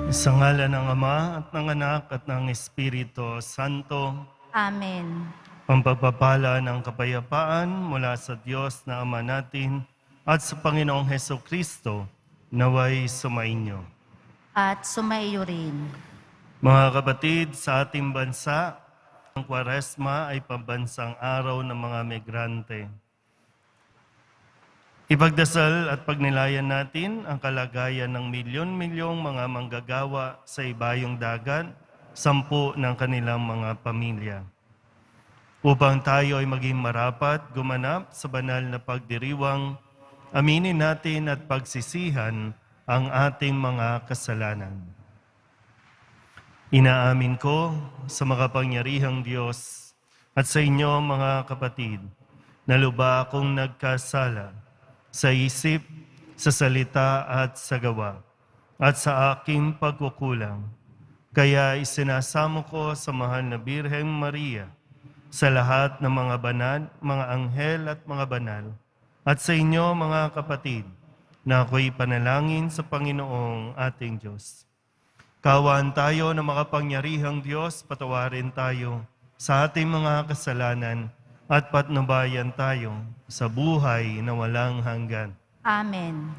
Sa ngalan ng Ama at ng Anak at ng Espiritu Santo, Amen. ang pagpapala ng kapayapaan mula sa Diyos na Ama natin at sa Panginoong Heso Kristo, naway sumainyo. At sumaiyo rin. Mga kapatid, sa ating bansa, ang Kwaresma ay pambansang araw ng mga migrante. Ipagdasal at pagnilayan natin ang kalagayan ng milyon-milyong mga manggagawa sa ibayong dagat, 10 ng kanilang mga pamilya. Upang tayo ay maging marapat, gumanap sa banal na pagdiriwang, aminin natin at pagsisihan ang ating mga kasalanan. Inaamin ko sa makapangyarihang Diyos at sa inyo mga kapatid, na lubha akong nagkasala sa isip, sa salita at sa gawa, at sa aking pagkukulang. Kaya isinasamo ko sa mahal na Birheng Maria, sa lahat ng mga banal, mga anghel at mga banal, at sa inyo mga kapatid, na ako'y panalangin sa Panginoong ating Diyos. Kaawaan tayo na makapangyarihang Diyos, patawarin tayo sa ating mga kasalanan at patnubayan tayo sa buhay na walang hanggan. Amen.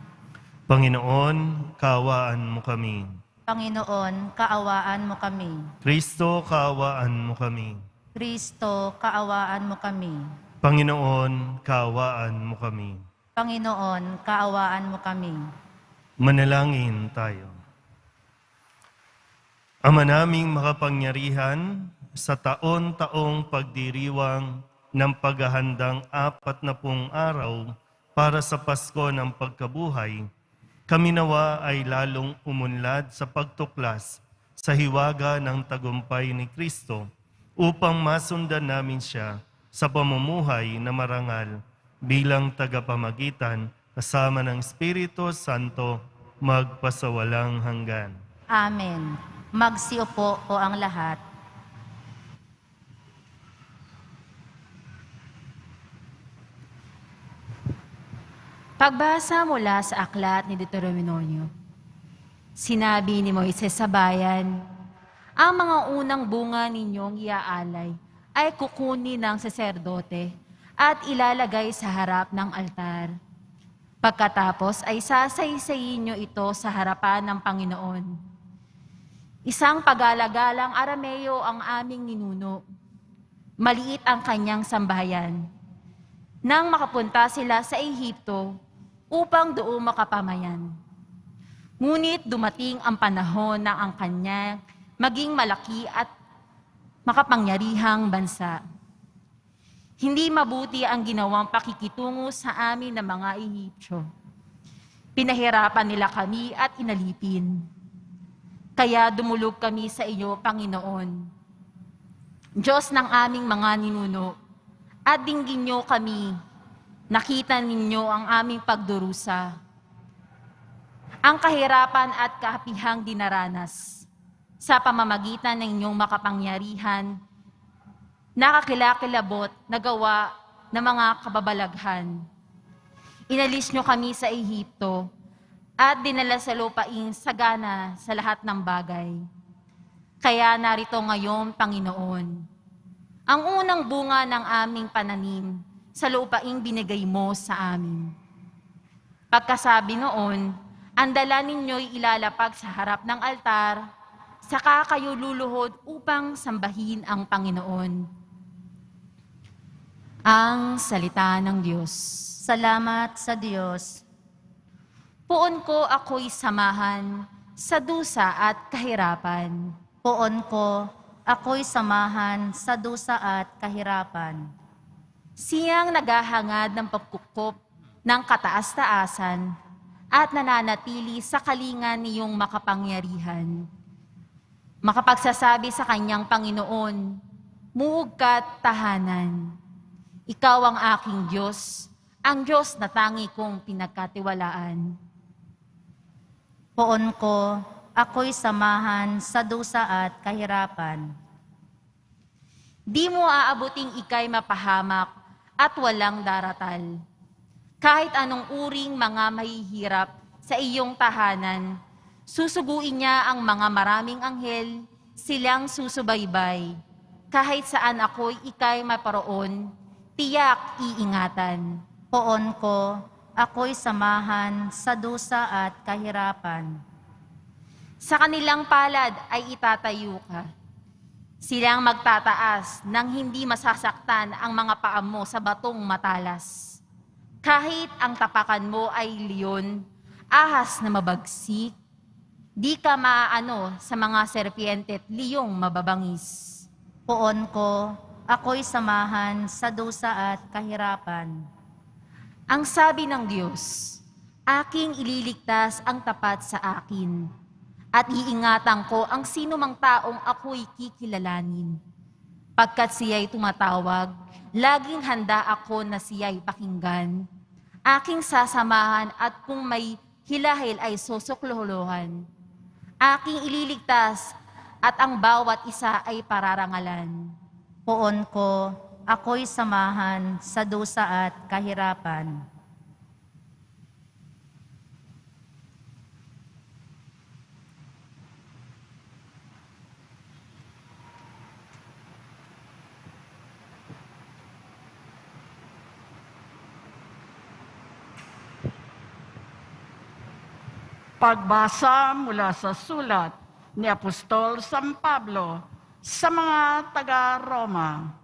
Panginoon, kaawaan mo kami. Panginoon, kaawaan mo kami. Kristo, kaawaan mo kami. Kristo, kaawaan mo kami. Panginoon, kaawaan mo kami. Panginoon, kaawaan mo kami. Manalangin tayo. Ama naming makapangyarihan, sa taon-taong pagdiriwang ng paghahandang 40 araw para sa Pasko ng Pagkabuhay, kami nawa ay lalong umunlad sa pagtuklas sa hiwaga ng tagumpay ni Kristo upang masundan namin siya sa pamumuhay na marangal bilang tagapamagitan kasama ng Espiritu Santo magpasawalang hanggan. Amen. Magsiupo po ang lahat. Pagbasa mula sa aklat ni Deuteronomio. Sinabi ni Moises sa bayan, ang mga unang bunga ninyong iaalay ay kukunin ng saserdote at ilalagay sa harap ng altar. Pagkatapos ay sasaysayin nyo ito sa harapan ng Panginoon. Isang pagalagalang Arameo ang aming ninuno. Maliit ang kanyang sambahayan. Nang makapunta sila sa Ehipto upang doon makapamayan. Ngunit dumating ang panahon na ang kanya maging malaki at makapangyarihang bansa. Hindi mabuti ang ginawang pakikitungo sa amin ng mga Ehiptyo. Pinahirapan nila kami at inalipin. Kaya dumulog kami sa iyo, Panginoon, Diyos ng aming mga ninuno, at dinggin niyo kami, nakita ninyo ang aming pagdurusa, ang kahirapan at kahapihang dinaranas sa pamamagitan ng inyong makapangyarihan, nakakilakilabot na gawa ng mga kababalaghan. Inalis nyo kami sa Ehipto at dinala sa lupaing sagana sa lahat ng bagay. Kaya narito ngayon, Panginoon, ang unang bunga ng aming pananim sa lupaing binigay mo sa amin. Pagkasabi noon, ang dala ninyo'y ilalapag sa harap ng altar, saka kayo luluhod upang sambahin ang Panginoon. Ang salita ng Diyos. Salamat sa Diyos. Poon ko ako'y samahan sa dusa at kahirapan. Poon ko ako'y samahan sa dusa at kahirapan. Siyang naghahangad ng pagkukup ng kataas-taasan at nananatili sa kalingan niyong makapangyarihan. Makapagsasabi sa kanyang Panginoon, muog ka't tahanan. Ikaw ang aking Diyos, ang Diyos na tangi kong pinagkatiwalaan. Poon ko, ako'y samahan sa dusa at kahirapan. Di mo aabuting ika'y mapahamak at walang daratal. Kahit anong uring mga mahihirap sa iyong tahanan, Susuguin niya ang mga maraming anghel, silang susubaybay. Kahit saan ako'y ika'y maparoon, tiyak iingatan. Poon ko, ako'y samahan sa dusa at kahirapan. Sa kanilang palad ay itatayo ka. Silang magtataas nang hindi masasaktan ang mga paa mo sa batong matalas. Kahit ang tapakan mo ay leon, ahas na mabagsik, di ka maaano sa mga serpiente at liyong mababangis. Poon ko, ako'y samahan sa dusa at kahirapan. Ang sabi ng Diyos, aking ililigtas ang tapat sa akin, at iingatan ko ang sinumang taong ako'y kikilalanin. Pagkat siya'y tumatawag, laging handa ako na siya'y pakinggan. Aking sasamahan at kung may hilahil ay susukloholohan. Aking ililigtas at ang bawat isa ay pararangalan. Poon ko, ako'y samahan sa dusa at kahirapan. Pagbasa mula sa sulat ni Apostol San Pablo sa mga taga-Roma.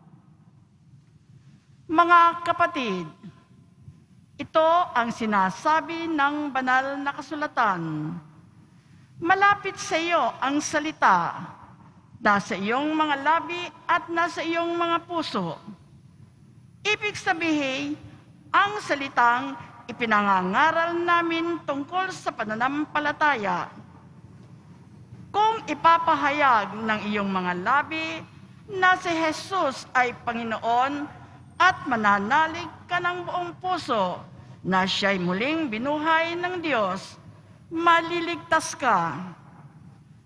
Mga kapatid, ito ang sinasabi ng banal na kasulatan. Malapit sa iyo ang salita, nasa iyong mga labi at nasa iyong mga puso. Ibig sabihin, ang salitang ipinangangaral namin tungkol sa pananampalataya. Kung ipapahayag ng iyong mga labi na si Jesus ay Panginoon at mananalig ka ng buong puso na siya'y muling binuhay ng Diyos, maliligtas ka.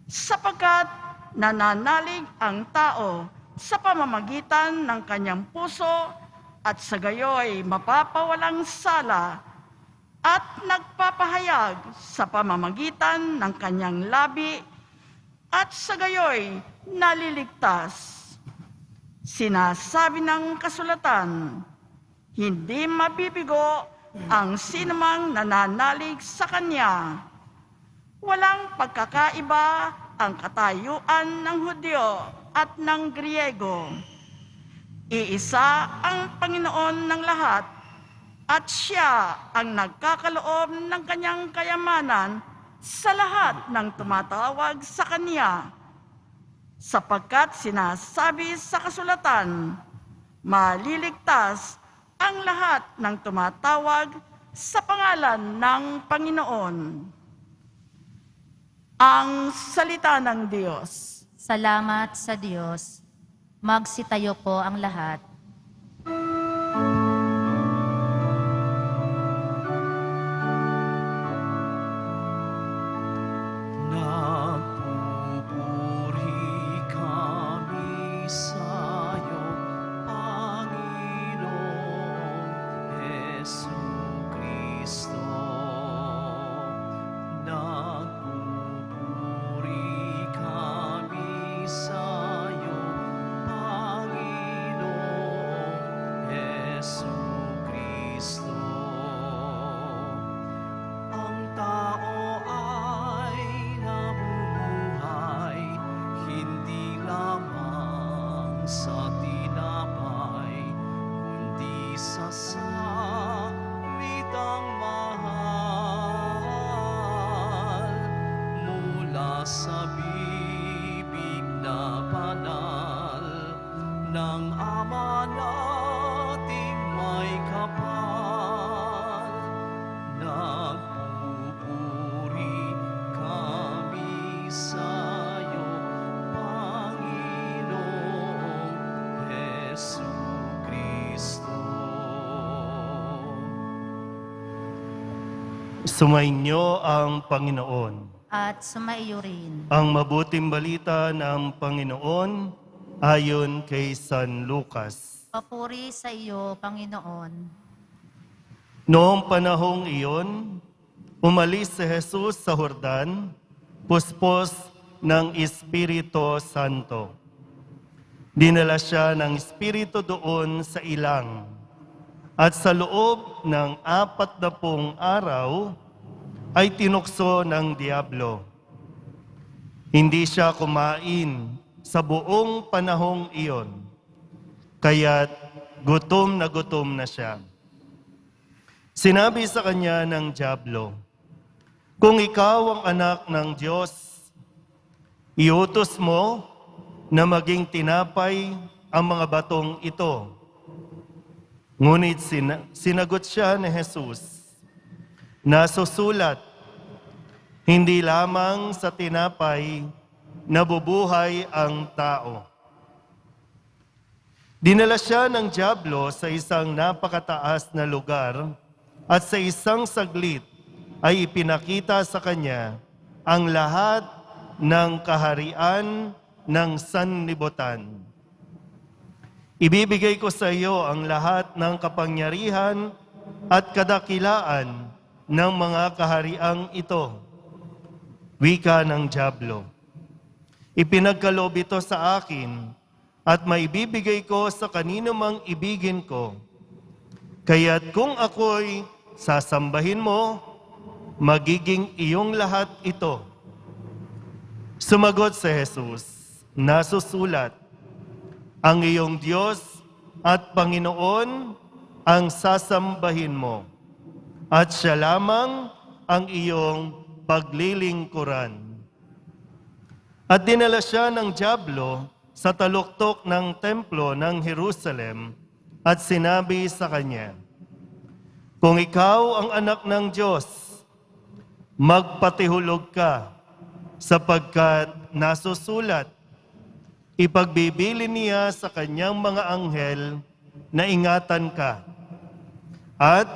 Sapagkat nananalig ang tao sa pamamagitan ng kanyang puso at sa gayoy mapapawalang sala at nagpapahayag sa pamamagitan ng kanyang labi at sa gayoy naliligtas. Sinasabi ng kasulatan, hindi mabibigo ang sinumang nananalig sa kanya. Walang pagkakaiba ang katayuan ng Hudyo at ng Griego. Iisa ang Panginoon ng lahat at siya ang nagkakaloob ng kanyang kayamanan sa lahat ng tumatawag sa kanya. Sapagkat sinasabi sa kasulatan, maliligtas ang lahat ng tumatawag sa pangalan ng Panginoon. Ang salita ng Diyos. Salamat sa Diyos. Magsitayo po ang lahat. Nagpupuri kami sa'yo, Panginoong Jesucristo. Nagpupuri kami sa'yo, Panginoong Jesucristo. Ang tao ay nabubuhay, hindi lamang sa tinapay, kundi sa salitang mahal mula sa bibig na banal ng Ama nating may kapal. Nagpupuri kami sa'yo, Panginoong Jesucristo. Sumainyo ang Panginoon. At sumaiyo rin. Ang mabuting balita ng Panginoon ayon kay San Lucas. Papuri sa iyo, Panginoon. Noong panahong iyon, umalis si Jesus sa Jordan puspos ng Espiritu Santo. Dinala siya ng Espiritu doon sa ilang, at sa loob ng 40 araw ay tinukso ng Diablo. Hindi siya kumain sa buong panahong iyon, kaya't gutom na siya. Sinabi sa kanya ng Diablo, "Kung ikaw ang anak ng Diyos, iutos mo na maging tinapay ang mga batong ito." Ngunit sinagot siya ni Jesus, "Nasusulat, hindi lamang sa tinapay nabubuhay ang tao." Dinala siya ng Diablo sa isang napakataas na lugar at sa isang saglit ay ipinakita sa kanya ang lahat ng kaharian ng sanlibutan. Ibibigay ko sa iyo ang lahat ng kapangyarihan at kadakilaan ng mga kahariang ito. Wika ng Diablo. Ipinagkaloob ito sa akin at maibibigay ko sa kanino mang ibigin ko. Kaya't kung ako'y sasambahin mo, magiging iyong lahat ito. Sumagot si Jesus, "Nasusulat, ang iyong Diyos at Panginoon ang sasambahin mo, at siya lamang ang iyong paglilingkuran." At dinala siya ng Diablo sa taluktok ng templo ng Jerusalem at sinabi sa kanya, "Kung ikaw ang anak ng Diyos, magpatihulog ka, sapagkat nasusulat, ipagbibili niya sa kanyang mga anghel na ingatan ka, at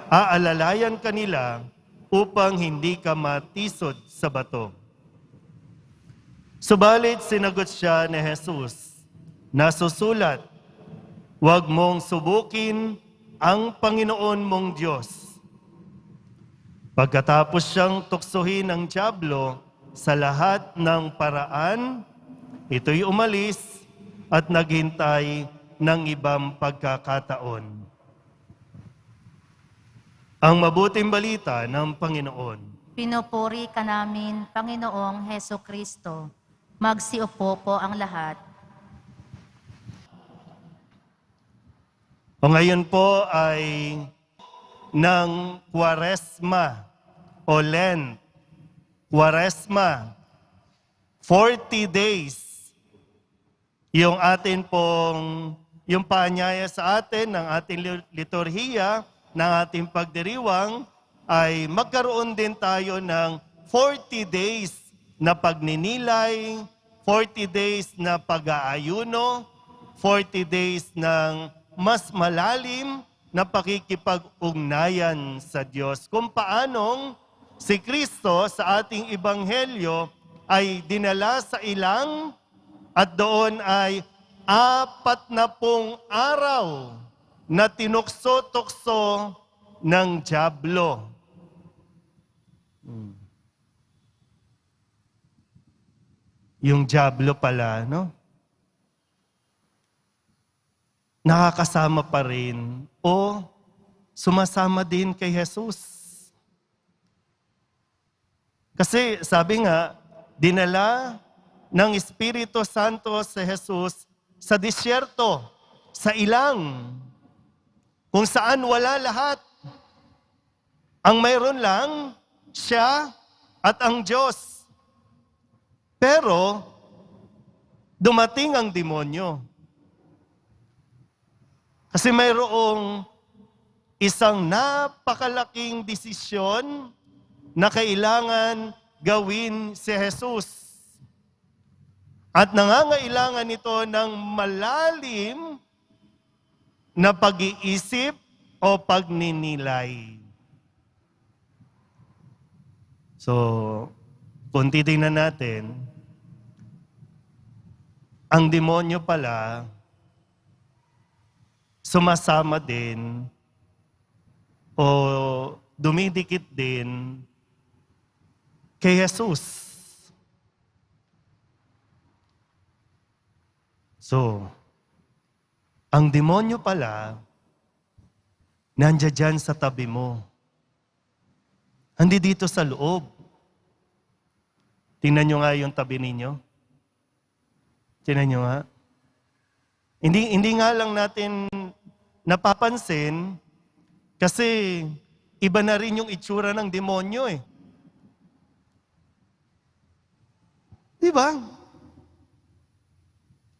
aalalayan kanila upang hindi ka matisod sa bato." Subalit sinagot siya ni Jesus, "Nasusulat, huwag mong subukin ang Panginoon mong Diyos." Pagkatapos siyang tuksohin ng Diablo sa lahat ng paraan, ito'y umalis at naghintay ng ibang pagkakataon. Ang mabuting balita ng Panginoon. Pinupuri ka namin, Panginoong Heso Kristo. Magsiupo po ang lahat. O ngayon po ay ng Kwaresma o Lent. Kwaresma, 40 days. Yung atin pong, yung paanyaya sa atin ng ating liturhiya, ng ating pagdiriwang, ay magkaroon din tayo ng 40 days na pagninilay, 40 days na pag-aayuno, 40 days ng mas malalim na pakikipag-ugnayan sa Diyos. Kung paanong si Kristo sa ating Ebanghelyo ay dinala sa ilang at doon ay 40 araw na tinukso-tukso ng Diablo. Yung Diablo pala, no? Nakakasama pa rin o sumasama din kay Jesus. Kasi sabi nga, dinala ng Espiritu Santo si Jesus sa disyerto, sa ilang, kung saan wala lahat. Ang mayroon lang, siya at ang Diyos. Pero, dumating ang demonyo. Kasi mayroong isang napakalaking desisyon na kailangan gawin si Jesus. At nangangailangan ito ng malalim na pag-iisip o pagninilay. So, kung titingnan natin, ang demonyo pala, sumasama din o dumidikit din kay Jesus. So, ang demonyo pala, nandiyan dyan sa tabi mo. Hindi dito sa loob. Tingnan nyo nga yung tabi ninyo. Tingnan nyo nga. Hindi nga lang natin napapansin kasi iba na rin yung itsura ng demonyo eh. Di ba?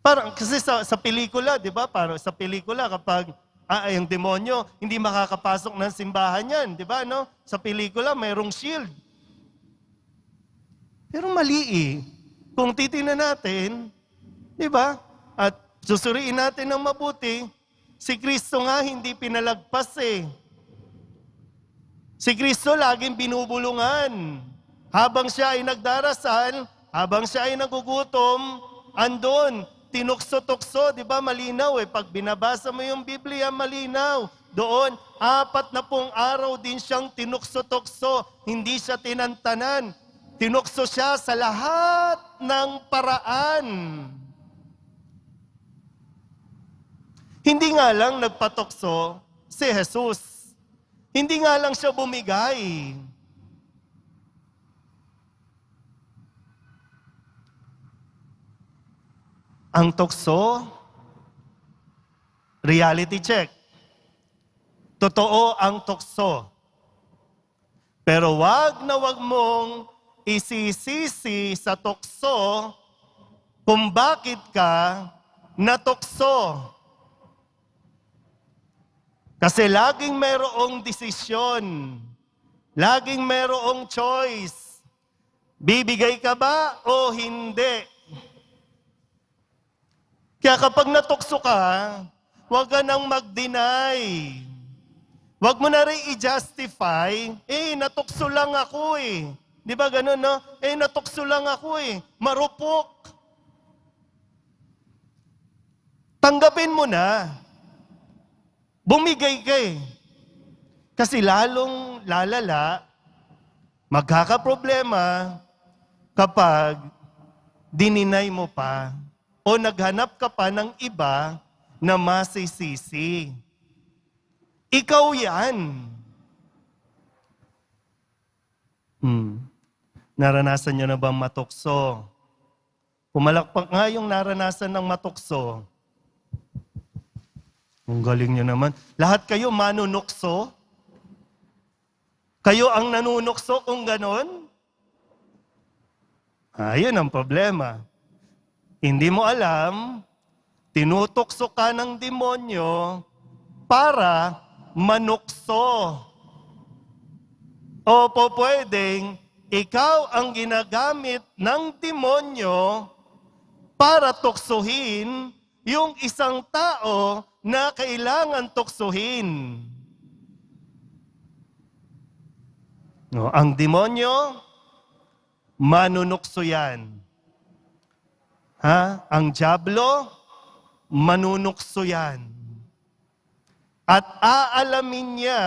Parang kasi sa pelikula, di ba? Parang sa pelikula kapag yung demonyo, hindi makakapasok ng simbahan yan, di ba? No? Sa pelikula, mayroong shield. Pero mali eh. Kung titingnan natin, di ba? At susuriin natin ng mabuti, si Kristo nga hindi pinalagpas eh. Si Kristo laging binubulungan. Habang siya ay nagdarasal, habang siya ay nagugutom, andon, tinukso-tukso, di ba malinaw eh. Pag binabasa mo yung Biblia, malinaw. Doon, 40 araw din siyang tinukso-tukso, hindi siya tinantanan. Tinukso siya sa lahat ng paraan. Hindi nga lang nagpatukso si Jesus. Hindi nga lang siya bumigay. Ang tukso, reality check. Totoo ang tukso. Pero wag na wag mong isisisi sa tukso kung bakit ka natukso. Kasi laging mayroong desisyon. Laging mayroong choice. Bibigay ka ba o hindi? Kaya kapag natukso ka, huwag ka nang mag-deny. Huwag mo na rin i-justify, natukso lang ako eh. Di ba ganun, no? Natukso lang ako eh. Marupok. Tanggapin mo na. Bumigay ka eh. Kasi lalong lalala, magkakaproblema kapag dininay mo pa o naghanap ka pa ng iba na masisisi. Ikaw yan. Naranasan nyo na bang matukso? Pumalakpak nga yung naranasan ng matukso. Ang galing nyo naman. Lahat kayo manunukso? Kayo ang nanunukso kung ganon? Ayun ang problema. Hindi mo alam, tinutukso ka ng demonyo para manukso. O po pwedeng, ikaw ang ginagamit ng demonyo para tuksuhin yung isang tao na kailangan tuksuhin. No, ang demonyo, manunukso yan. Ang dyablo, manunukso yan. At aalamin niya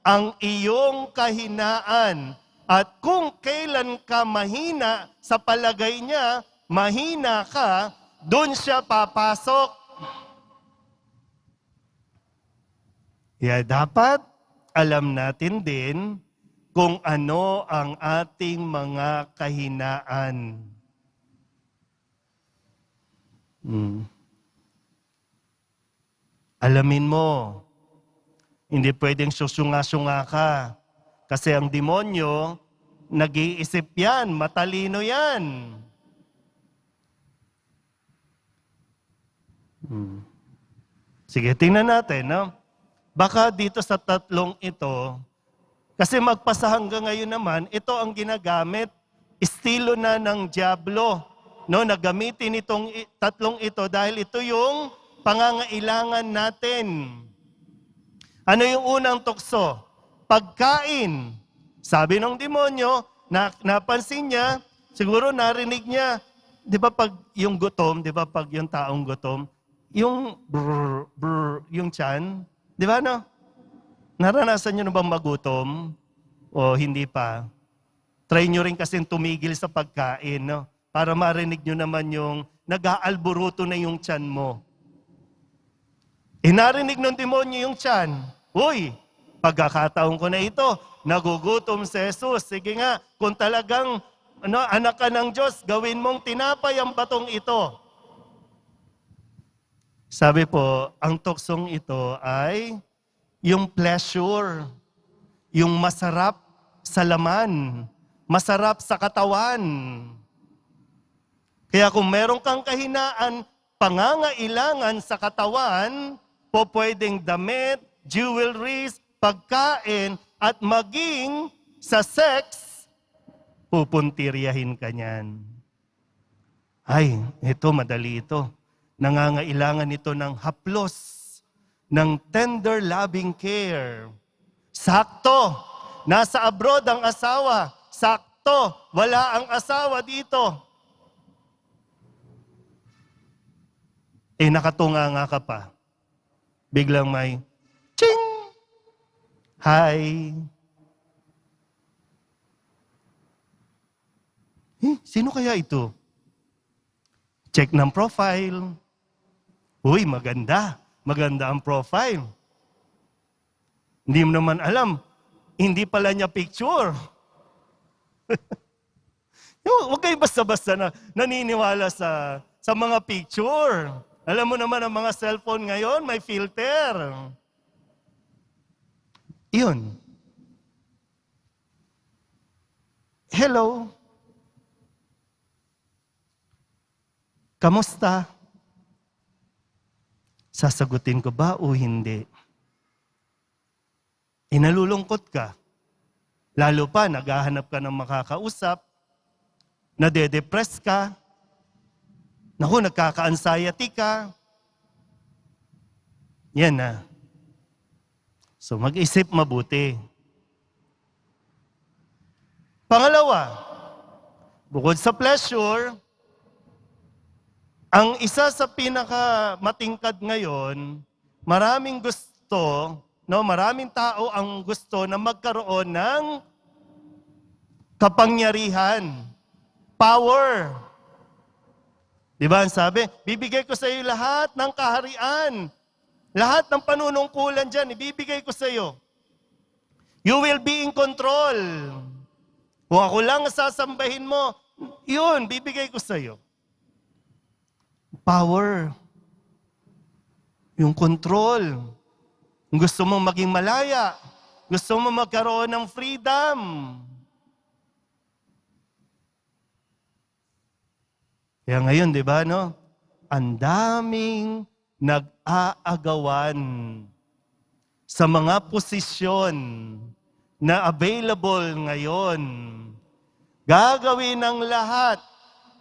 ang iyong kahinaan. At kung kailan ka mahina sa palagay niya, mahina ka, doon siya papasok. Kaya dapat alam natin din kung ano ang ating mga kahinaan. Alamin mo, hindi pwedeng susunga-sunga ka. Kasi ang demonyo, nag-iisip yan, matalino yan. Sige, tingnan natin, no? Baka dito sa tatlong ito, kasi magpasa hanggang ngayon naman, ito ang ginagamit, estilo na ng dyablo. No, nagamitin itong tatlong ito dahil ito yung pangangailangan natin. Ano yung unang tukso? Pagkain. Sabi ng demonyo, napansin niya, siguro narinig niya, di ba pag yung gutom, di ba pag yung taong gutom, yung brr, brr, yung tiyan, di ba no? Naranasan niyo na bang magutom? O hindi pa? Try niyo rin kasing tumigil sa pagkain, no? Para marinig niyo naman yung nag-aalburuto na yung tiyan mo. Narinig ng demonyo yung tiyan, uy, pagkakataon ko na ito, nagugutom si Jesus. Sige nga, kung talagang anak ka ng Diyos, gawin mong tinapay ang batong ito. Sabi po, ang tuksong ito ay yung pleasure, yung masarap sa laman, masarap sa katawan. Kaya kung meron kang kahinaan, pangangailangan sa katawan, po pwedeng damit, jewelries, pagkain, at maging sa sex, pupuntiryahin ka niyan. Ay, ito, madali ito. Nangangailangan ito ng haplos, ng tender loving care. Sakto, nasa abroad ang asawa. Sakto, wala ang asawa dito. Nakatunga ka pa. Biglang may, ching! Hi! Sino kaya ito? Check ng profile. Uy, maganda. Maganda ang profile. Hindi mo naman alam, hindi pala niya picture. Huwag kayo basta-basta na naniniwala sa mga picture. Alam mo naman ang mga cellphone ngayon, may filter. Iyon. Hello. Kamusta? Sasagutin ko ba o hindi? Nalulungkot ka. Lalo pa, naghahanap ka ng makakausap, nade-depress ka, naku, nagkaka-anxiety ka. Yan na. So mag-isip mabuti. Pangalawa, bukod sa pleasure, ang isa sa pinakamatingkad ngayon, maraming maraming tao ang gusto na magkaroon ng kapangyarihan, power. Di ba ang sabi? Bibigay ko sa iyo lahat ng kaharian. Lahat ng panunungkulan dyan, ibibigay ko sa iyo. You will be in control. Kung ako lang sasambahin mo, yun, bibigay ko sa iyo. Power. Yung control. Gusto mong maging malaya. Gusto mong magkaroon ng freedom. Kaya ngayon, di ba, no? Ang daming nag-aagawan sa mga posisyon na available ngayon. Gagawin ng lahat,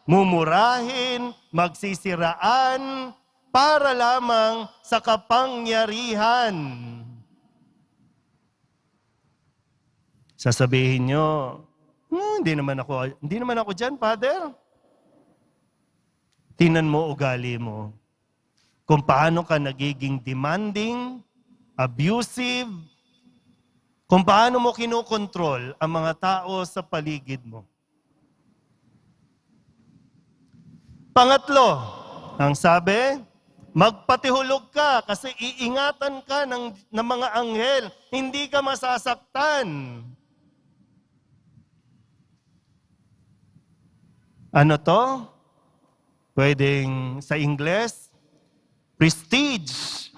mumurahin, magsisiraan, para lamang sa kapangyarihan. Sasabihin nyo, hindi naman ako dyan, Father. Tingnan mo ugali mo. Kung paano ka nagiging demanding, abusive, kung paano mo kinokontrol ang mga tao sa paligid mo. Pangatlo, ang sabi, magpatihulog ka kasi iingatan ka ng mga anghel. Hindi ka masasaktan. Ano to? Pwedeng sa Ingles, prestige.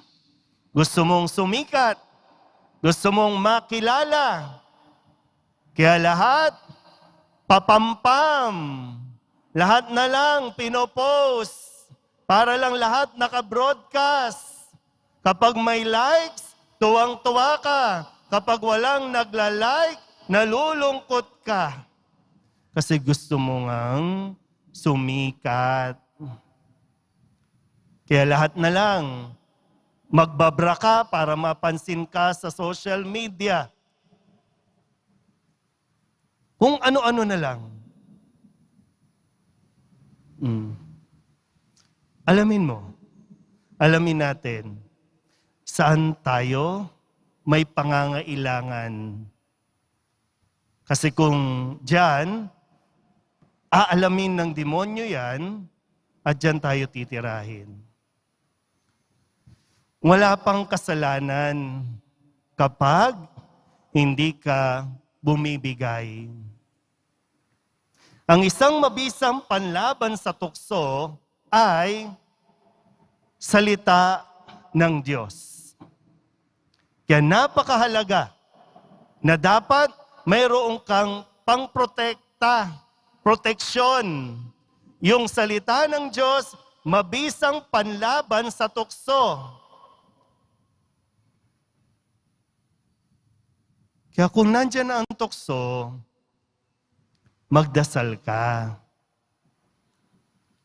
Gusto mong sumikat. Gusto mong makilala. Kaya lahat, papampam. Lahat na lang pinopost. Para lang lahat naka-broadcast. Kapag may likes, tuwang-tuwa ka. Kapag walang nagla-like, nalulungkot ka. Kasi gusto mo ngang sumikat. Kaya lahat na lang, magbabra ka para mapansin ka sa social media. Kung ano-ano na lang. Alamin natin, saan tayo may pangangailangan. Kasi kung diyan, aalamin ng demonyo yan, at dyan tayo titirahin. Wala pang kasalanan kapag hindi ka bumibigay. Ang isang mabisang panlaban sa tukso ay salita ng Diyos. Kaya napakahalaga na dapat mayroong kang pangprotekta, proteksyon. Yung salita ng Diyos, mabisang panlaban sa tukso. Kaya kung nandyan na ang tukso, magdasal ka.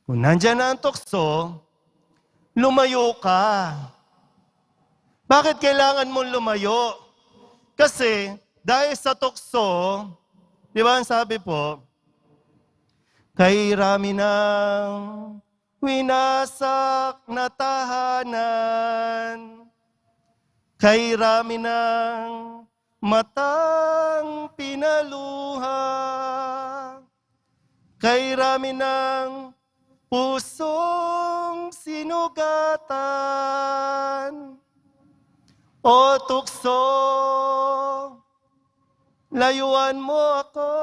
Kung nandyan na ang tukso, lumayo ka. Bakit kailangan mong lumayo? Kasi dahil sa tukso, di ba ang sabi po, kay rami ng winasak na tahanan, kay rami ng matang pinaluha, kay rami ng pusong sinugatan, o tukso, layuan mo ako.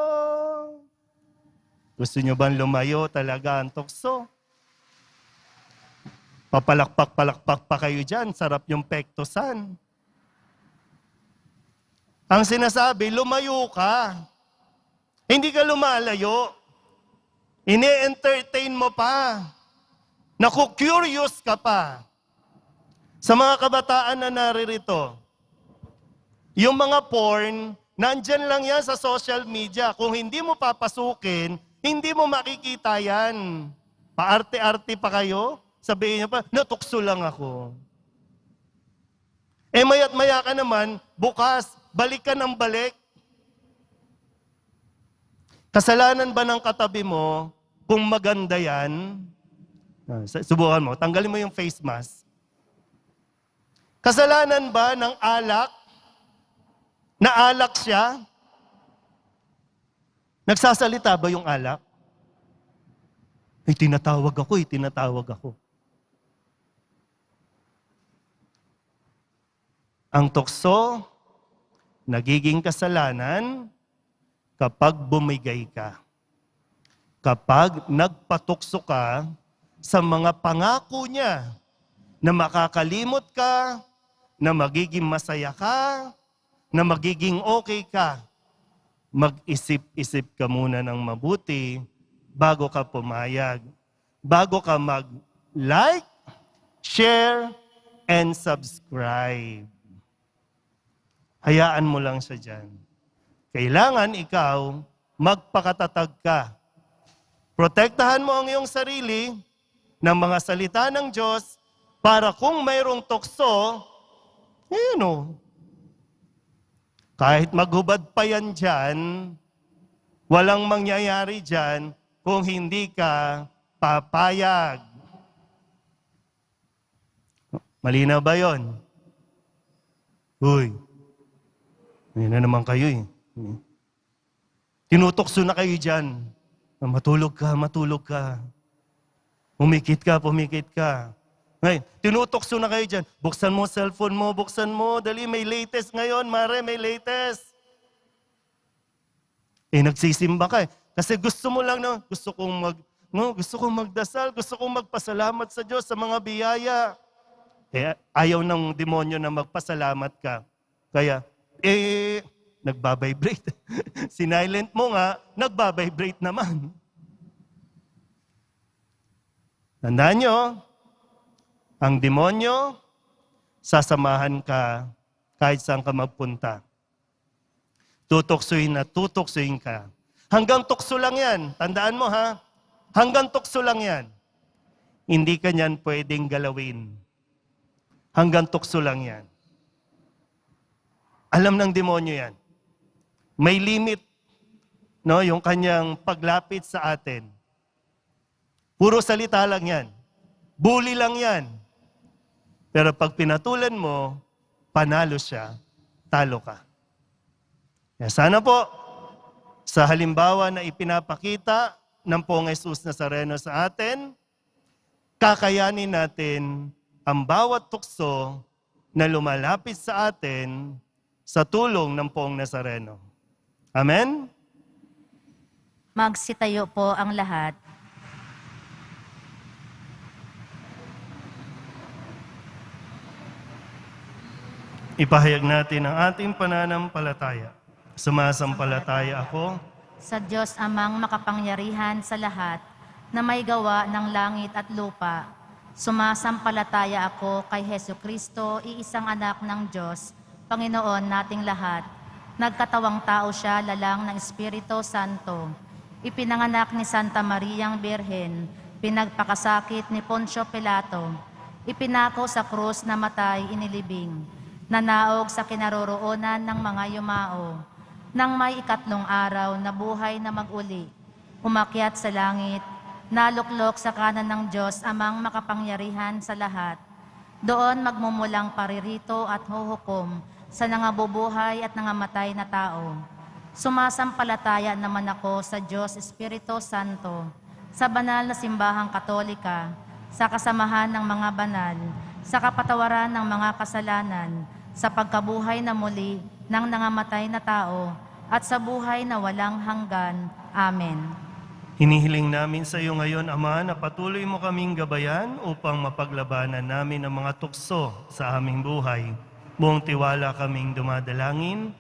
Gusto nyo bang lumayo talaga ang tukso? Papalakpak-palakpak pa kayo dyan, sarap yung pektosan. Ang sinasabi, lumayo ka. Hindi ka lumalayo. Ini-entertain mo pa. Naku-curious ka pa. Sa mga kabataan na naririto, yung mga porn, nandyan lang yan sa social media. Kung hindi mo papasukin, hindi mo makikita yan. Paarte-arte pa kayo, sabihin niyo pa, natukso lang ako. Eh maya't maya ka naman, bukas, balik ka ng balik. Kasalanan ba ng katabi mo kung maganda yan? Subukan mo, tanggalin mo yung face mask. Kasalanan ba ng alak? Na alak siya? Nagsasalita ba yung alak? Ay, tinatawag ako. Ang tukso, nagiging kasalanan kapag bumigay ka. Kapag nagpatukso ka sa mga pangako niya na makakalimot ka, na magiging masaya ka, na magiging okay ka, mag-isip-isip ka muna ng mabuti bago ka pumayag. Bago ka mag-like, share, and subscribe. Hayaan mo lang siya dyan. Kailangan ikaw magpakatatag ka. Protektahan mo ang iyong sarili ng mga salita ng Diyos para kung mayroong tukso, kahit maghubad pa yan dyan, walang mangyayari dyan kung hindi ka papayag. Malinaw ba yun? Uy, na naman kayo eh. Tinutokso na kayo dyan. Matulog ka. Pumikit ka. Ngayon, tinutokso na kayo dyan. Buksan mo cellphone mo, Dali, may latest ngayon, Mare, may latest. Nagsisimba ka eh. Kasi gusto mo lang, gusto kong magdasal, gusto kong magpasalamat sa Diyos sa mga biyaya. Ayaw ng demonyo na magpasalamat ka. Kaya, nagbabibrate. Sinilent mo nga, nagbabibrate naman. Tandaan nyo, ang demonyo, sasamahan ka kahit saan ka magpunta. Tutoksuin ka. Hanggang tukso lang yan. Tandaan mo ha, hanggang tukso lang yan. Hindi ka niyan pwedeng galawin. Hanggang tukso lang yan. Alam ng demonyo yan. May limit, yung kanyang paglapit sa atin. Puro salita lang yan. Bully lang yan. Pero pag pinatulan mo, panalo siya, talo ka. Kaya sana po, sa halimbawa na ipinapakita ng Poong Jesus Nazareno sa atin, kakayanin natin ang bawat tukso na lumalapit sa atin sa tulong ng Poong Nazareno. Amen? Magsitayo po ang lahat. Ipahayag natin ang ating pananampalataya. Sumasampalataya ako Sa Diyos amang makapangyarihan sa lahat, na may gawa ng langit at lupa, sumasampalataya ako kay Hesu Kristo, iisang anak ng Diyos, Panginoon nating lahat. Nagkatawang tao siya, lalang ng Espiritu Santo. Ipinanganak ni Santa Mariang Birhen, pinagpakasakit ni Poncio Pilato, ipinako sa krus na matay inilibing, nanaog sa kinaroroonan ng mga yumao, nang may ikatlong araw na buhay na mag-uli, umakyat sa langit, naluklok sa kanan ng Diyos amang makapangyarihan sa lahat. Doon magmumulang paririto at huhukom sa nangabubuhay at nangamatay na tao. Sumasampalataya naman ako sa Diyos Espiritu Santo, sa banal na simbahang katolika, sa kasamahan ng mga banal, sa kapatawaran ng mga kasalanan, sa pagkabuhay na muli ng nangamatay na tao, at sa buhay na walang hanggan. Amen. Hinihiling namin sa iyo ngayon, Ama, na patuloy mo kaming gabayan upang mapaglabanan namin ang mga tukso sa aming buhay. Buong tiwala kaming dumadalangin.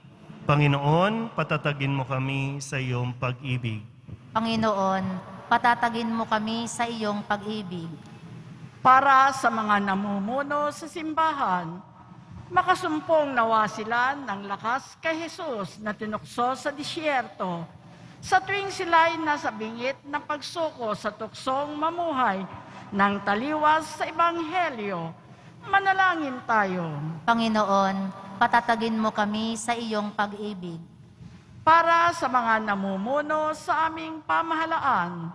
Panginoon, patatagin mo kami sa iyong pag-ibig. Panginoon, patatagin mo kami sa iyong pag-ibig. Para sa mga namumuno sa simbahan, makasumpong nawa sila ng lakas kay Jesus na tinukso sa disyerto. Sa tuwing sila'y nasa bingit ng pagsuko sa tuksong mamuhay ng taliwas sa Ebanghelyo, manalangin tayo. Panginoon, patatagin mo kami sa iyong pag-ibig. Para sa mga namumuno sa aming pamahalaan,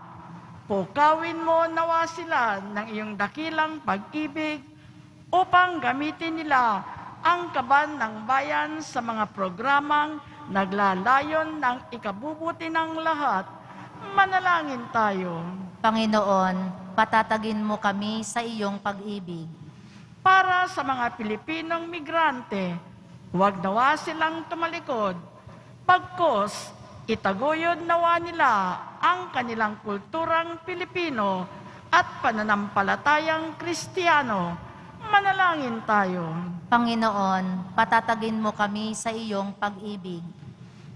pukawin mo nawa sila ng iyong dakilang pag-ibig upang gamitin nila ang kaban ng bayan sa mga programang naglalayon ng ikabubuti ng lahat. Manalangin tayo. Panginoon, patatagin mo kami sa iyong pag-ibig. Para sa mga Pilipinong migrante, huwag nawa silang tumalikod. Pagkos, itaguyod nawa nila ang kanilang kulturang Pilipino at pananampalatayang Kristiyano. Manalangin tayo. Panginoon, patatagin mo kami sa iyong pag-ibig.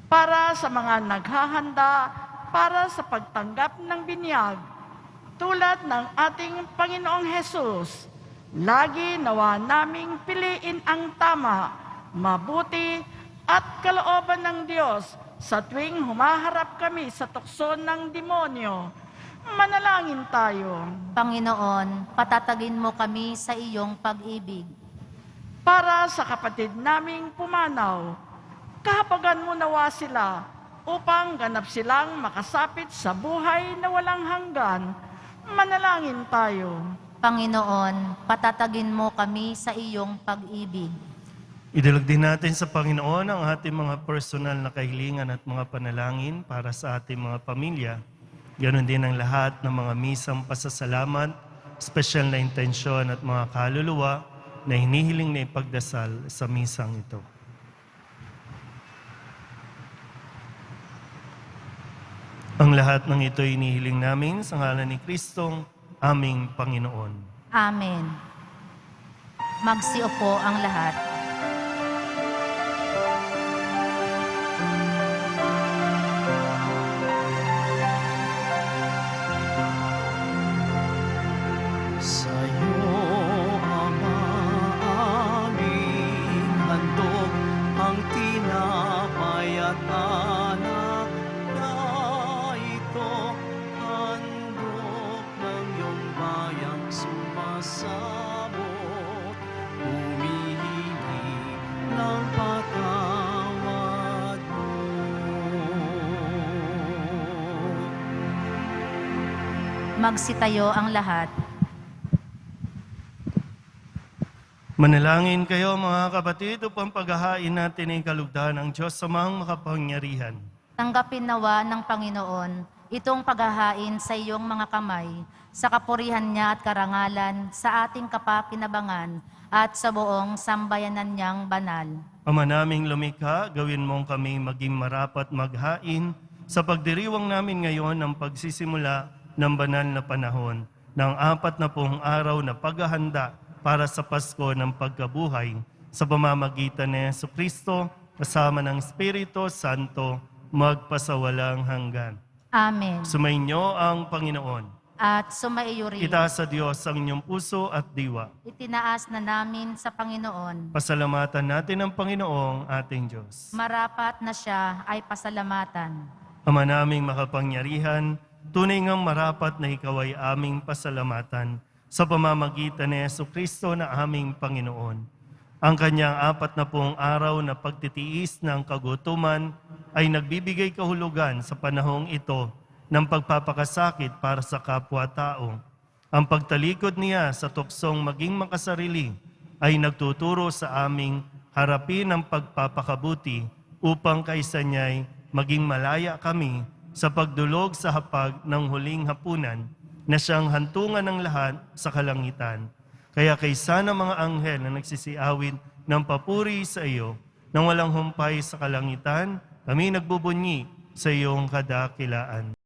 Para sa mga naghahanda para sa pagtanggap ng binyag, tulad ng ating Panginoong Hesus, lagi nawa naming piliin ang tama, mabuti at kalooban ng Diyos sa tuwing humaharap kami sa tukso ng demonyo. Manalangin tayo. Panginoon, patatagin mo kami sa iyong pag-ibig. Para sa kapatid naming pumanaw, kahabagan mo nawa sila upang ganap silang makasapit sa buhay na walang hanggan. Manalangin tayo. Panginoon, patatagin mo kami sa iyong pag-ibig. Idulog din natin sa Panginoon ang ating mga personal na kahilingan at mga panalangin para sa ating mga pamilya. Ganon din ang lahat ng mga misang pasasalamat, espesyal na intensyon at mga kaluluwa na hinihiling na ipagdasal sa misang ito. Ang lahat ng ito hinihiling namin sa ngalan ni Kristong aming Panginoon. Amen. Magsiupo ang lahat. Sa'yo, Ama, aming handog ang tinapay at alak na ito, handog ng iyong bayang sumasabot, humihingi ng patawad mo. Magsitayo ang lahat. Manalangin kayo mga kapatid upang paghahain natin ang kalugdan ng Diyos sa mga makapangyarihan. Tanggapin nawa ng Panginoon itong paghahain sa iyong mga kamay, sa kapurihan niya at karangalan, sa ating kapakinabangan, at sa buong sambayanan niyang banal. Ama naming lumikha, gawin mong kami maging marapat maghain sa pagdiriwang namin ngayon ng pagsisimula ng banal na panahon ng 40 araw na paghahanda para sa Pasko ng pagkabuhay sa pamamagitan ni Jesucristo kasama ng Espiritu Santo magpasawalang hanggan. Amen. Sumainyo ang Panginoon. At sumaiyo rin. Itaas sa Diyos ang inyong puso at diwa. Itinaas na namin sa Panginoon. Pasalamatan natin ang Panginoong ating Diyos. Marapat na siya ay pasalamatan. Ama naming makapangyarihan, tunay ngang marapat na ikaw ay aming pasalamatan sa pamamagitan ni Jesucristo na aming Panginoon. Ang kanyang 40 araw na pagtitiis ng kagutuman ay nagbibigay kahulugan sa panahong ito ng pagpapakasakit para sa kapwa-tao. Ang pagtalikod niya sa tuksong maging makasarili ay nagtuturo sa aming harapin ang pagpapakabuti upang kaysa niya'y maging malaya kami sa pagdulog sa hapag ng huling hapunan na siyang hantungan ng lahat sa kalangitan. Kaya kaysa ng mga anghel na nagsisiawit ng papuri sa iyo, nang walang humpay sa kalangitan, kami nagbubunyi sa iyong kadakilaan.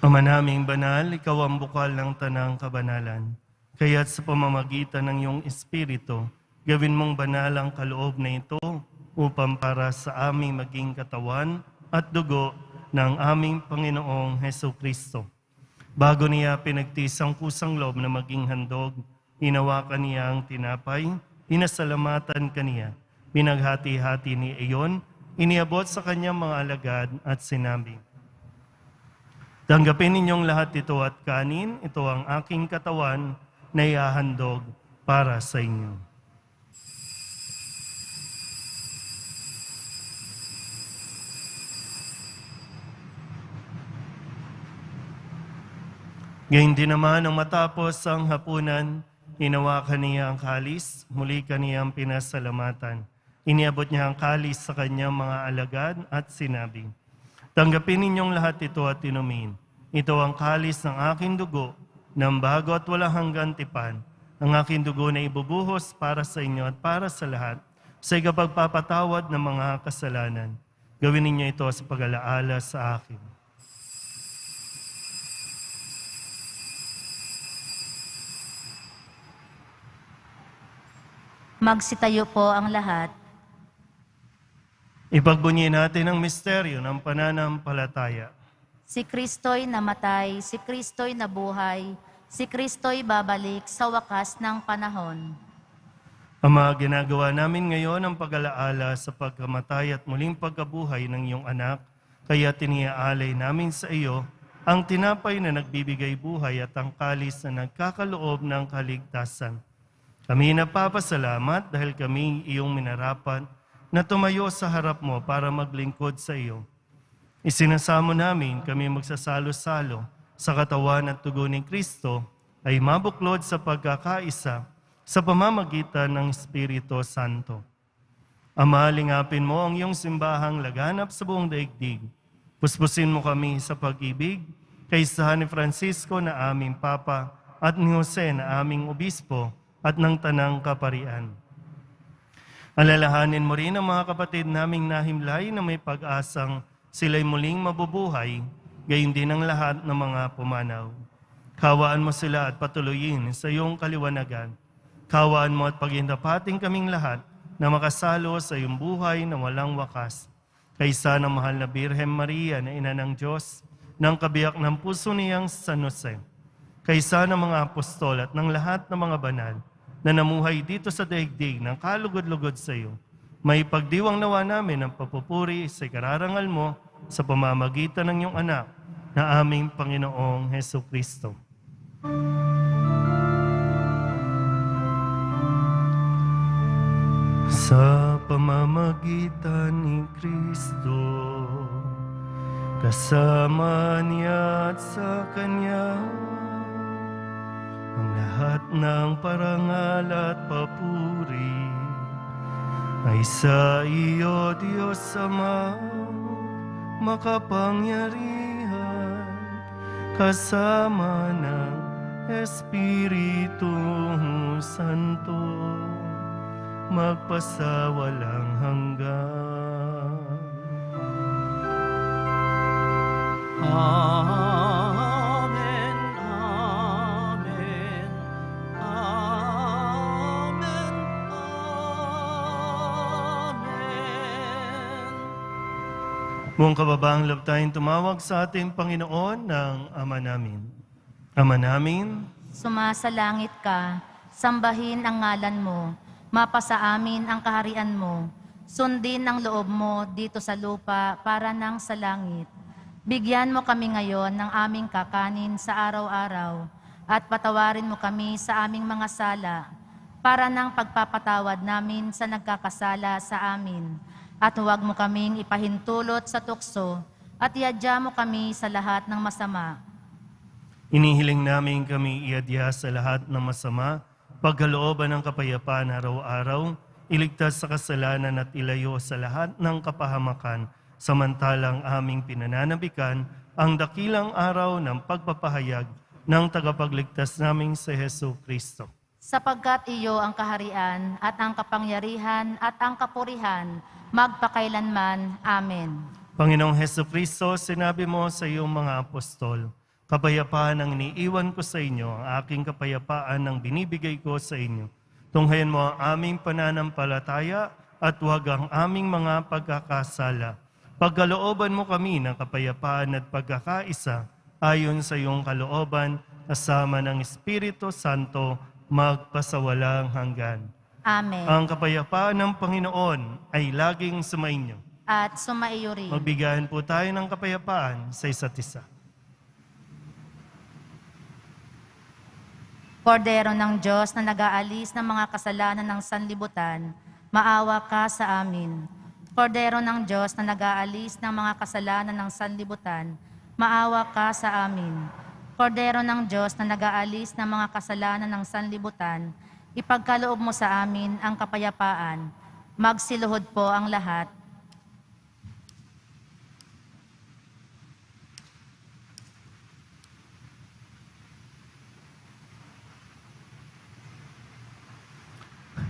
Ama naming banal, ikaw ang bukal ng tanang kabanalan. Kaya't sa pamamagitan ng iyong Espiritu, gawin mong banal ang kaloob na ito upang para sa aming maging katawan at dugo ng aming Panginoong Hesukristo. Bago niya pinagtisang kusang loob na maging handog, hinawakan niya ang tinapay, pinasalamatan kaniya, pinaghati-hati ni iyon, iniabot sa kanyang mga alagad at sinabi, tanggapin ninyong lahat ito at kanin, ito ang aking katawan na ihahandog para sa inyo. Gayun din naman nang matapos ang hapunan, hinawakan niya ang kalis, muli kaniyang pinasalamatan. Iniabot niya ang kalis sa kanyang mga alagad at sinabi, tanggapin ninyong lahat ito at inumin. Ito ang kalis ng aking dugo, ng bago at walang hanggang tipan. Ang aking dugo na ibubuhos para sa inyo at para sa lahat, sa ikapagpapatawad ng mga kasalanan. Gawin ninyo ito sa pag-alaala sa akin. Magsitayo po ang lahat. Ipagbunyi natin ang misteryo ng pananampalataya. Si Kristo'y namatay, si Kristo'y nabuhay, si Kristo'y babalik sa wakas ng panahon. Ama, ginagawa namin ngayon ang pag-alaala sa pagkamatay at muling pagkabuhay ng iyong anak, kaya tiniaalay namin sa iyo ang tinapay na nagbibigay buhay at ang kalis na nagkakaloob ng kaligtasan. Kami napapasalamat dahil kami iyong minarapat na tumayo sa harap mo para maglingkod sa iyo. Isinasamo namin kami magsasalo-salo sa katawan at dugo ni Kristo ay mabuklod sa pagkakaisa sa pamamagitan ng Espiritu Santo. Ama, lingapin mo ang iyong simbahang laganap sa buong daigdig. Puspusin mo kami sa pag-ibig kaysa ni Francisco na aming Papa at ni Jose na aming Obispo at ng Tanang Kaparian. Alalahanin mo rin ang mga kapatid naming nahimlay na may pag-asang sila'y muling mabubuhay, gayon din ang lahat ng mga pumanaw. Kawaan mo sila at patuloyin sa iyong kaliwanagan. Kawaan mo at paghindapating kaming lahat na makasalo sa iyong buhay na walang wakas. Kaysa ng mahal na Birhen Maria na ina ng Diyos, ng kabiyak ng puso niyang San Jose, kaysa ng mga apostol at ng lahat ng mga banal na namuhay dito sa daigdig ng kalugod-lugod sa iyo, may pagdiwang nawa namin ang papupuri sa kararangal mo sa pamamagitan ng iyong anak na aming Panginoong Heso Kristo. Sa pamamagitan ni Kristo, kasama niya at sa Kanya, ang lahat ng parangal at papuri ay sa iyo, Diyos Ama, makapangyarihan, kasama ng Espiritu Santo, magpasawalang hanggan. Amen, amen, amen, amen. Buong kababaang loob tayong tumawag sa ating Panginoon ng Ama namin. Ama namin, Sumasalangit ka, sambahin ang ngalan mo, mapasa amin ang kaharian mo, sundin ang loob mo dito sa lupa para nang sa langit. Bigyan mo kami ngayon ng aming kakanin sa araw-araw at patawarin mo kami sa aming mga sala para nang pagpapatawad namin sa nagkakasala sa amin. At huwag mo kaming ipahintulot sa tukso at iadya mo kami sa lahat ng masama. inihiling namin kami iadya sa lahat ng masama, pagkalooban ng kapayapaan araw-araw, iligtas sa kasalanan at ilayo sa lahat ng kapahamakan, samantalang aming pinananabikan ang dakilang araw ng pagpapahayag ng tagapagligtas naming si Heso Kristo. Sapagkat iyo ang kaharian at ang kapangyarihan at ang kapurihan, magpakailanman. Amen. Panginoong Heso Kristo, sinabi mo sa iyong mga apostol, kapayapaan ang iniiwan ko sa inyo, ang aking kapayapaan ang binibigay ko sa inyo. Tunghayan mo ang aming pananampalataya at huwag ang aming mga pagkakasala. Pagkalooban mo kami ng kapayapaan at pagkakaisa ayon sa iyong kalooban, kasama ng Espiritu Santo, magpasawalang hanggan. Amen. Ang kapayapaan ng Panginoon ay laging sumainyo. At sumaiyo rin. Magbigayan po tayo ng kapayapaan sa isa't isa. Kordero ng Diyos na nag-aalis ng mga kasalanan ng sanlibutan, maawa ka sa amin. Kordero ng Diyos na nag-aalis ng mga kasalanan ng sanlibutan, maawa ka sa amin. Kordero ng Diyos na nag-aalis ng mga kasalanan ng sanlibutan, ipagkaloob mo sa amin ang kapayapaan. Magsiluhod po ang lahat.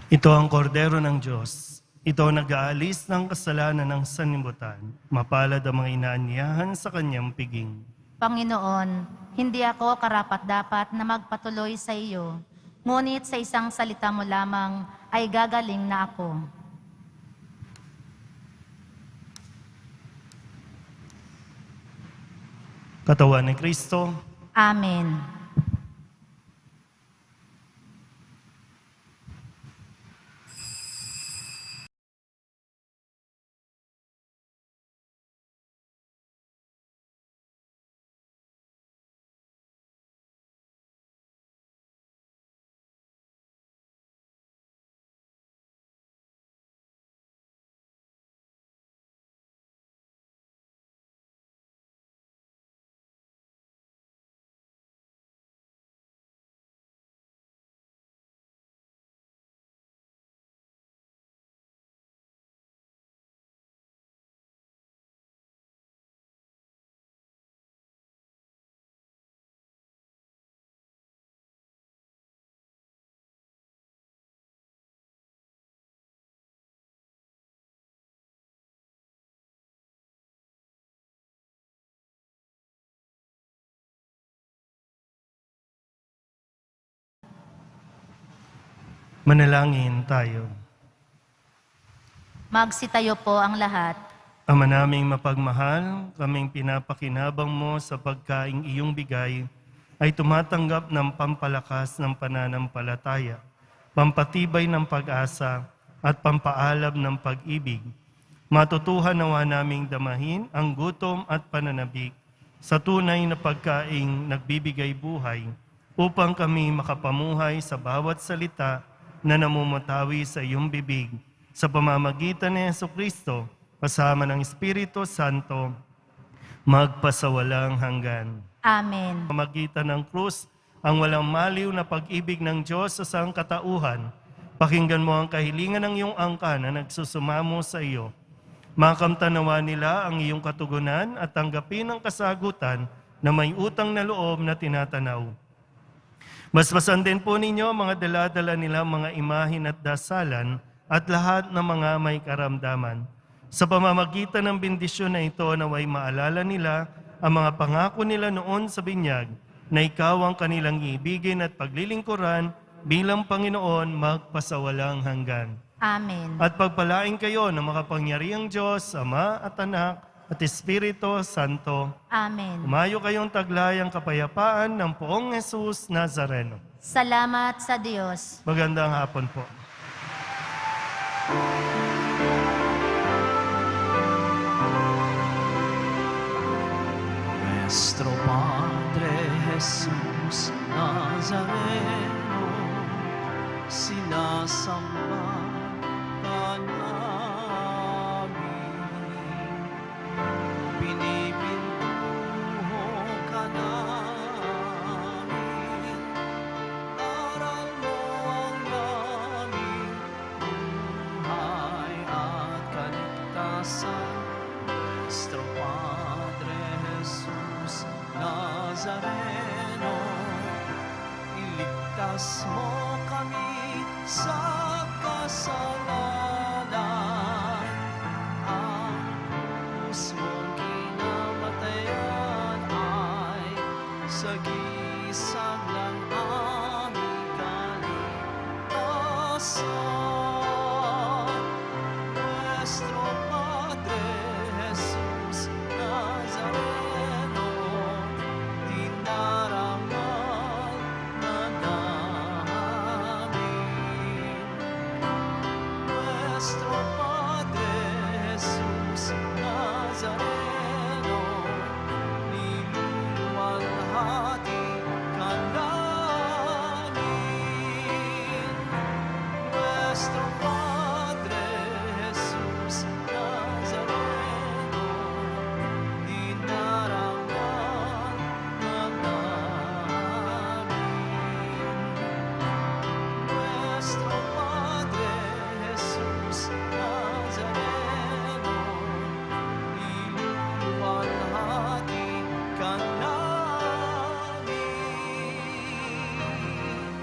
Ito ang kordero ng Diyos. Ito ang nag-aalis ng kasalanan ng sanlibutan. Mapalad ang mga inaanyahan sa kanyang piging. Panginoon, hindi ako karapat-dapat na magpatuloy sa iyo, ngunit sa isang salita mo lamang ay gagaling na ako. Katawan ni Kristo, Amen. Manalangin tayo. Magsitayo po ang lahat. Ama naming mapagmahal, kaming pinapakinabang mo sa pagkaing iyong bigay ay tumatanggap ng pampalakas ng pananampalataya, pampatibay ng pag-asa at pampaalab ng pag-ibig. Matutuhan nawa naming damahin ang gutom at pananabik sa tunay na pagkaing nagbibigay buhay upang kami makapamuhay sa bawat salita na namumutawi sa iyong bibig sa pamamagitan ni Jesucristo kasama ng Espiritu Santo, magpasawalang hanggan. Amen. Pamamagitan ng krus, ang walang maliw na pag-ibig ng Diyos sa sangkatauhan, pakinggan mo ang kahilingan ng iyong angka na nagsusumamo sa iyo. Makamtanawa nila ang iyong katugunan at tanggapin ang kasagutan na may utang na loob na tinatanaw. Basbasan din po ninyo mga dala-dala nila mga imahin at dasalan at lahat ng mga may karamdaman. Sa pamamagitan ng bendisyon na ito, naway maalala nila ang mga pangako nila noon sa binyag na ikaw ang kanilang iibigin at paglilingkuran bilang Panginoon magpasawalang hanggan. Amen. At pagpalain kayo ng makapangyarihang Diyos, Ama at Anak at Espiritu Santo. Amen. Umayo kayong taglayang kapayapaan ng Poong Jesus Nazareno. Salamat sa Diyos. Magandang hapon po. Nuestro Padre Jesús Nazareno, sinasamba ka namin, pinipintuho ka namin, aral mo ang aming buhay at kaligtasan. Nuestro Padre Jesús Nazareno, iligtas mo kami sa kasalanan. Ang krus mong kinamatayan ay sagisag ng aming kaligtasan.